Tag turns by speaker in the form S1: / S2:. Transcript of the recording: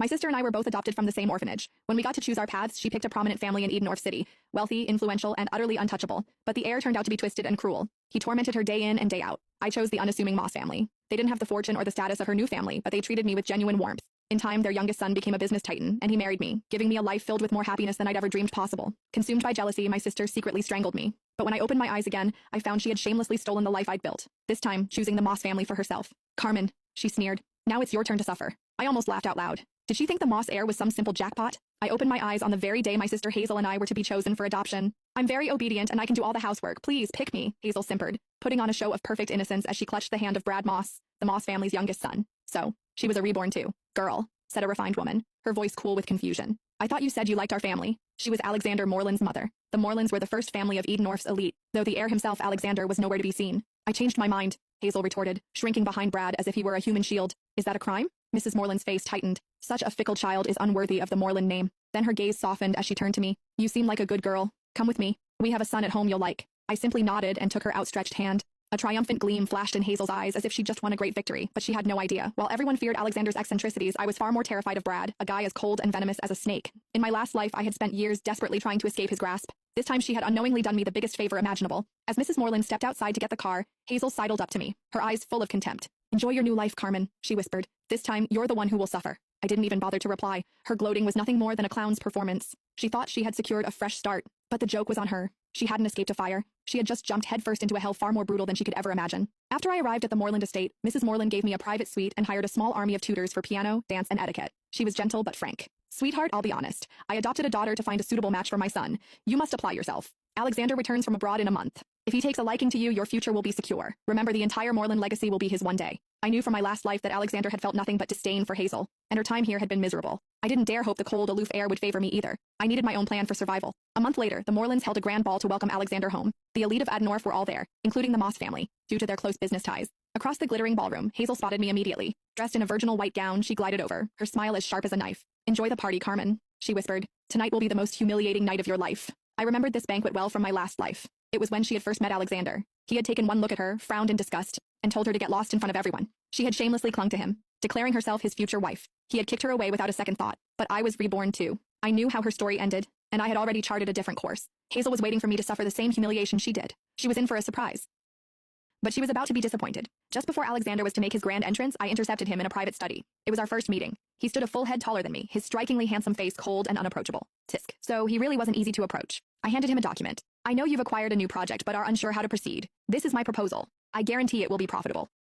S1: My sister and I were both adopted from the same orphanage. When we got to choose our paths, she picked a prominent family in Edenorf City, wealthy, influential, and utterly untouchable. But the heir turned out to be twisted and cruel. He tormented her day in and day out. I chose the unassuming Moss family. They didn't have the fortune or the status of her new family, but they treated me with genuine warmth. In time, their youngest son became a business titan, and he married me, giving me a life filled with more happiness than I'd ever dreamed possible. Consumed by jealousy, my sister secretly strangled me. But when I opened my eyes again, I found she had shamelessly stolen the life I'd built, this time choosing the Moss family for herself. Carmen, she sneered. Now it's your turn to suffer. I almost laughed out loud. Did she think the Moss heir was some simple jackpot? I opened my eyes on the very day my sister Hazel and I were to be chosen for adoption. I'm very obedient and I can do all the housework. Please pick me, Hazel simpered, putting on a show of perfect innocence as she clutched the hand of Brad Moss, the Moss family's youngest son. So, she was a reborn too. Girl, said a refined woman, her voice cool with confusion. I thought you said you liked our family. She was Alexander Moreland's mother. The Morelands were the first family of Edenorf's elite, though the heir himself, Alexander, was nowhere to be seen. I changed my mind, Hazel retorted, shrinking behind Brad as if he were a human shield. Is that a crime? Mrs. Moreland's face tightened. Such a fickle child is unworthy of the Moreland name. Then her gaze softened as she turned to me. You seem like a good girl. Come with me. We have a son at home you'll like. I simply nodded and took her outstretched hand. A triumphant gleam flashed in Hazel's eyes as if she'd just won a great victory, but she had no idea. While everyone feared Alexander's eccentricities, I was far more terrified of Brad, a guy as cold and venomous as a snake. In my last life, I had spent years desperately trying to escape his grasp. This time she had unknowingly done me the biggest favor imaginable. As Mrs. Moreland stepped outside to get the car, Hazel sidled up to me, her eyes full of contempt. Enjoy your new life, Carmen, she whispered. This time, you're the one who will suffer. I didn't even bother to reply. Her gloating was nothing more than a clown's performance. She thought she had secured a fresh start, but the joke was on her. She hadn't escaped a fire. She had just jumped headfirst into a hell far more brutal than she could ever imagine. After I arrived at the Moreland estate, Mrs. Moreland gave me a private suite and hired a small army of tutors for piano, dance, and etiquette. She was gentle but frank. Sweetheart, I'll be honest. I adopted a daughter to find a suitable match for my son. You must apply yourself. Alexander returns from abroad in a month. If he takes a liking to you, your future will be secure. Remember, the entire Moreland legacy will be his one day. I knew from my last life that Alexander had felt nothing but disdain for Hazel, and her time here had been miserable. I didn't dare hope the cold, aloof heir would favor me either. I needed my own plan for survival. A month later, the Morelands held a grand ball to welcome Alexander home. The elite of Edenorf were all there, including the Moss family, due to their close business ties. Across the glittering ballroom, Hazel spotted me immediately. Dressed in a virginal white gown, she glided over, her smile as sharp as a knife. Enjoy the party, Carmen, she whispered. Tonight will be the most humiliating night of your life. I remembered this banquet well from my last life. It was when she had first met Alexander. He had taken one look at her, frowned in disgust, and told her to get lost in front of everyone. She had shamelessly clung to him, declaring herself his future wife. He had kicked her away without a second thought, but I was reborn too. I knew how her story ended, and I had already charted a different course. Hazel was waiting for me to suffer the same humiliation she did. She was in for a surprise. But she was about to be disappointed. Just before Alexander was to make his grand entrance, I intercepted him in a private study. It was our first meeting. He stood a full head taller than me, his strikingly handsome face cold and unapproachable. Tisk. So he really wasn't easy to approach. I handed him a document. I know you've acquired a new project but are unsure how to proceed. This is my proposal. I guarantee it will be profitable.